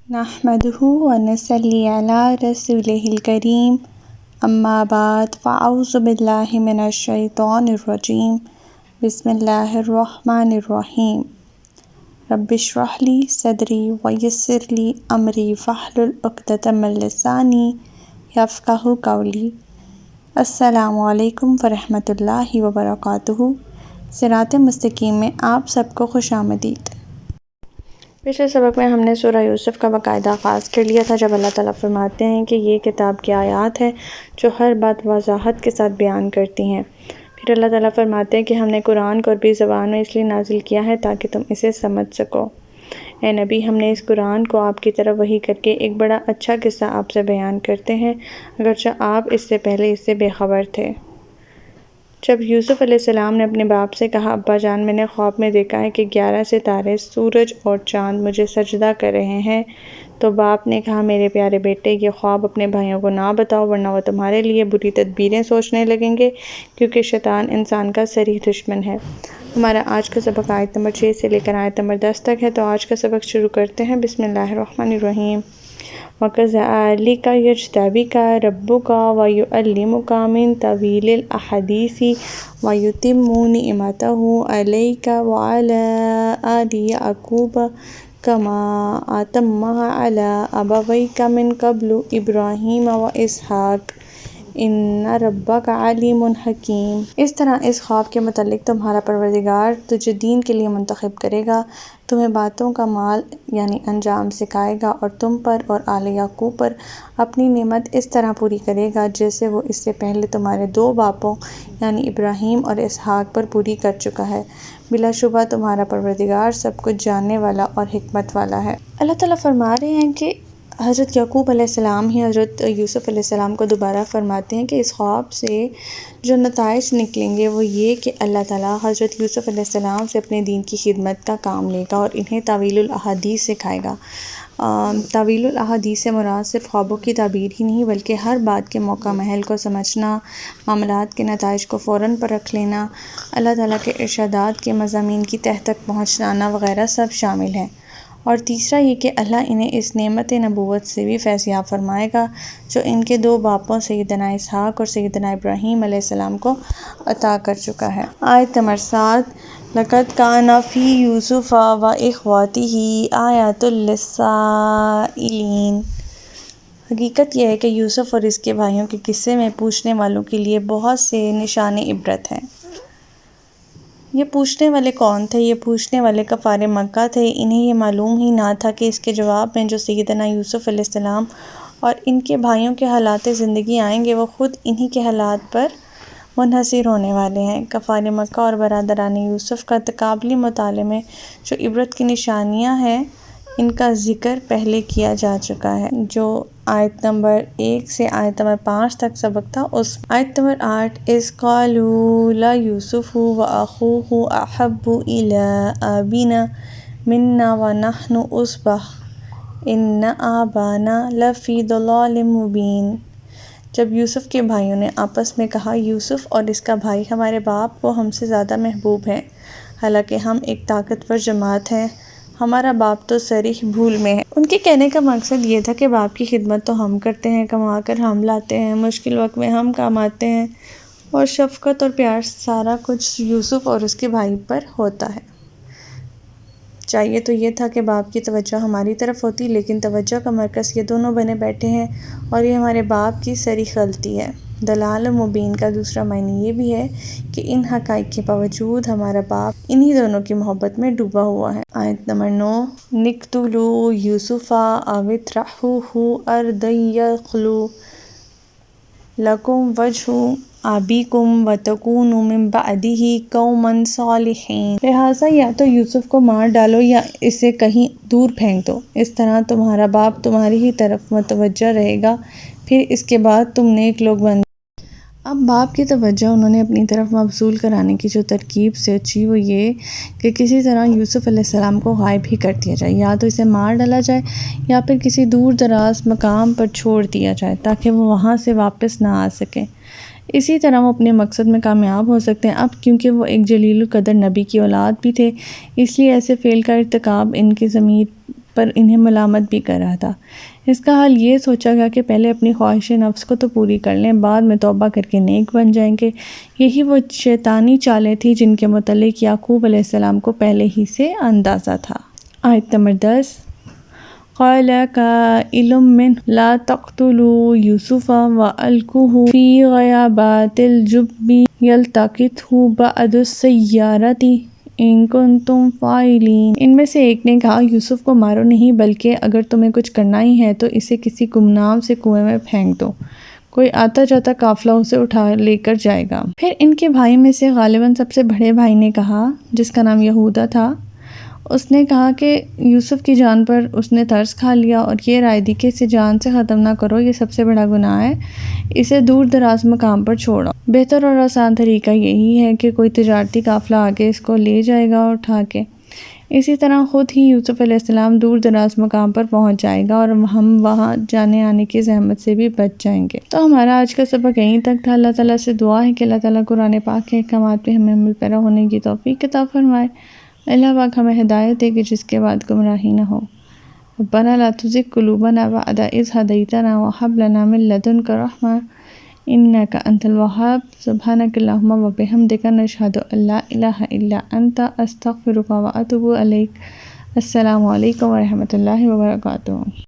نحمده ونصلي على رسوله الكريم اما بعد فاعوذ باللہ من الشیطان الرجیم بسم اللہ الرحمن الرحیم رب اشرح لی صدری ویسر لی امری واحلل عقدۃ من لسانی یفقہوا قولی۔ السلام علیکم ورحمۃ اللہ وبرکاتہ۔ صراط مستقیم میں آپ سب کو خوش آمدید۔ پچھلے سبق میں ہم نے سورہ یوسف کا باقاعدہ آغاز کر لیا تھا، جب اللہ تعالیٰ فرماتے ہیں کہ یہ کتاب کی آیات ہیں جو ہر بات وضاحت کے ساتھ بیان کرتی ہیں۔ پھر اللہ تعالیٰ فرماتے ہیں کہ ہم نے قرآن کو عربی زبان میں اس لیے نازل کیا ہے تاکہ تم اسے سمجھ سکو۔ اے نبی، ہم نے اس قرآن کو آپ کی طرف وحی کر کے ایک بڑا اچھا قصہ آپ سے بیان کرتے ہیں، اگرچہ آپ اس سے پہلے اس سے بے خبر تھے۔ جب یوسف علیہ السلام نے اپنے باپ سے کہا، ابا جان، میں نے خواب میں دیکھا ہے کہ 11 ستارے، سورج اور چاند مجھے سجدہ کر رہے ہیں، تو باپ نے کہا، میرے پیارے بیٹے، یہ خواب اپنے بھائیوں کو نہ بتاؤ ورنہ وہ تمہارے لیے بری تدبیریں سوچنے لگیں گے، کیونکہ شیطان انسان کا صریح دشمن ہے۔ ہمارا آج کا سبق آیت نمبر 6 سے لے کر آیت نمبر 10 تک ہے، تو آج کا سبق شروع کرتے ہیں۔ بسم اللہ الرحمن الرحیم۔ وَكَذَلِكَ يَجْتَبِيكَ رَبُّكَ وَيُعَلِّمُكَ مِن تَأْوِيلِ الْأَحَادِيثِ وَيُتِمُّ نِعْمَتَهُ عَلَيْكَ وَعَلَىٰ آلِ يَعْقُوبَ كَمَا أَتَمَّهَا عَلَىٰ أَبَوَيْكَ مِن قَبْلُ إِبْرَاهِيمَ وَإِسْحَاقَ إِنَّ رَبَّكَ عَلِيمٌ حَکِیم۔ اس طرح اس خواب کے متعلق تمہارا پروردگار تجھے دین کے لیے منتخب کرے گا، تمہیں باتوں کا مال یعنی انجام سکھائے گا، اور تم پر اور آل یعقوب پر اپنی نعمت اس طرح پوری کرے گا جیسے وہ اس سے پہلے تمہارے 2 باپوں یعنی ابراہیم اور اسحاق پر پوری کر چکا ہے۔ بلا شبہ تمہارا پروردگار سب کچھ جاننے والا اور حکمت والا ہے۔ اللہ تعالیٰ فرما رہے ہیں کہ حضرت یعقوب علیہ السلام ہی حضرت یوسف علیہ السلام کو دوبارہ فرماتے ہیں کہ اس خواب سے جو نتائج نکلیں گے وہ یہ کہ اللہ تعالیٰ حضرت یوسف علیہ السلام سے اپنے دین کی خدمت کا کام لے گا اور انہیں تاویل الاحادیث سکھائے گا۔ تاویل الاحادیث سے مراد صرف خوابوں کی تعبیر ہی نہیں بلکہ ہر بات کے موقع محل کو سمجھنا، معاملات کے نتائج کو فوراً پرکھ لینا، اللہ تعالیٰ کے ارشادات کے مضامین کی تہہ تک پہنچانا وغیرہ سب شامل ہیں۔ اور تیسرا یہ کہ اللہ انہیں اس نعمت نبوت سے بھی فیضیاب فرمائے گا جو ان کے 2 باپوں سیدنا اسحاق اور سیدنا ابراہیم علیہ السلام کو عطا کر چکا ہے۔ آیت نمبر 7۔ لَقَدْ كَانَ فِي يُوسُفَ وَإِخْوَتِهِ آیَاتٌ لِّلسَّائِلِينَ۔ حقیقت یہ ہے کہ یوسف اور اس کے بھائیوں کے قصے میں پوچھنے والوں کے لیے بہت سے نشان عبرت ہیں۔ یہ پوچھنے والے کون تھے؟ یہ پوچھنے والے کفار مکہ تھے۔ انہیں یہ معلوم ہی نہ تھا کہ اس کے جواب میں جو سیدنا یوسف علیہ السلام اور ان کے بھائیوں کے حالات زندگی آئیں گے وہ خود انہی کے حالات پر منحصر ہونے والے ہیں۔ کفار مکہ اور برادران یوسف کا تقابلی مطالعے میں جو عبرت کی نشانیاں ہیں ان کا ذکر پہلے کیا جا چکا ہے، جو آیت نمبر 1 سے آیت نمبر 5 تک سبق تھا اس میں۔ آیت نمبر 8۔ إِذْ قَالُوا لَيُوسُفُ وَأَخُوهُ أَحَبُّ إِلَىٰ أَبِينَا مِنَّا وَنَحْنُ عُصْبَةٌ إِنَّ أَبَانَا لَفِي ضَلَالٍ مُّبِينٍ۔ جب یوسف کے بھائیوں نے آپس میں کہا، یوسف اور اس کا بھائی ہمارے باپ کو ہم سے زیادہ محبوب ہیں، حالانکہ ہم ایک طاقتور جماعت ہیں، ہمارا باپ تو صریح بھول میں ہے۔ ان کے کہنے کا مقصد یہ تھا کہ باپ کی خدمت تو ہم کرتے ہیں، کما کر ہم لاتے ہیں، مشکل وقت میں ہم کام آتے ہیں، اور شفقت اور پیار سارا کچھ یوسف اور اس کے بھائی پر ہوتا ہے۔ چاہیے تو یہ تھا کہ باپ کی توجہ ہماری طرف ہوتی، لیکن توجہ کا مرکز یہ دونوں بنے بیٹھے ہیں اور یہ ہمارے باپ کی صریح غلطی ہے۔ ضلال مبین کا دوسرا معنی یہ بھی ہے کہ ان حقائق کے باوجود ہمارا باپ انہی دونوں کی محبت میں ڈوبا ہوا ہے۔ آیت نمبر 9۔ نقتلوا یوسف أو اطرحوه أرضا يخل لكم وجه أبيكم وتكونوا من بعده قوما صالحين۔ لہٰذا یا تو یوسف کو مار ڈالو یا اسے کہیں دور پھینک دو، اس طرح تمہارا باپ تمہاری ہی طرف متوجہ رہے گا، پھر اس کے بعد تم نیک لوگ بن۔ اب باپ کی توجہ انہوں نے اپنی طرف مبذول کرانے کی جو ترکیب سوچی وہ یہ کہ کسی طرح یوسف علیہ السلام کو غائب ہی کر دیا جائے، یا تو اسے مار ڈالا جائے یا پھر کسی دور دراز مقام پر چھوڑ دیا جائے تاکہ وہ وہاں سے واپس نہ آ سکے۔ اسی طرح وہ اپنے مقصد میں کامیاب ہو سکتے ہیں۔ اب کیونکہ وہ ایک جلیل القدر نبی کی اولاد بھی تھے، اس لیے ایسے فعل کا ارتکاب ان کی ضمیر پر انہیں ملامت بھی کر رہا تھا۔ اس کا حل یہ سوچا گیا کہ پہلے اپنی خواہش نفس کو تو پوری کر لیں، بعد میں توبہ کر کے نیک بن جائیں گے۔ یہی وہ شیطانی چالیں تھیں جن کے متعلق یعقوب علیہ السلام کو پہلے ہی سے اندازہ تھا۔ آیت نمبر 10 قال قائل منهم لا تقتلوا يوسف وألقوه في غيابات الجب يلتقطه بعض السيارة إن كنتم فاعلين۔ ان میں سے ایک نے کہا یوسف کو مارو نہیں، بلکہ اگر تمہیں کچھ کرنا ہی ہے تو اسے کسی گمنام سے کنویں میں پھینک دو، کوئی آتا جاتا قافلہ اسے اٹھا لے کر جائے گا۔ پھر ان کے بھائی میں سے غالباً سب سے بڑے بھائی نے کہا، جس کا نام یہودا تھا، اس نے کہا کہ یوسف کی جان پر اس نے ترس کھا لیا اور یہ رائے دی کہ اسے جان سے ختم نہ کرو، یہ سب سے بڑا گناہ ہے، اسے دور دراز مقام پر چھوڑو۔ بہتر اور آسان طریقہ یہی ہے کہ کوئی تجارتی قافلہ آگے اس کو لے جائے گا اٹھا کے، اسی طرح خود ہی یوسف علیہ السلام دور دراز مقام پر پہنچ جائے گا اور ہم وہاں جانے آنے کی زحمت سے بھی بچ جائیں گے۔ تو ہمارا آج کا سبق یہیں تک تھا۔ اللہ تعالیٰ سے دعا ہے کہ اللہ تعالیٰ قرآن پاک کے احکامات پہ ہمیں عمل پیرا ہونے کی توفیق عطا فرمائے۔ اللہ پاک ہمیں ہدایت دے کہ جس کے بعد گمراہی نہ ہو۔ ربنا لا تزغ قلوبنا بعد إذ هديتنا وهب لنا من لدنك رحمة إنك أنت الوهاب سبحانك اللهم وبحمدك نشهد أن لا إله إلا أنت أستغفرك وأتوب إليك۔ السلام علیکم ورحمۃ اللہ وبرکاتہ۔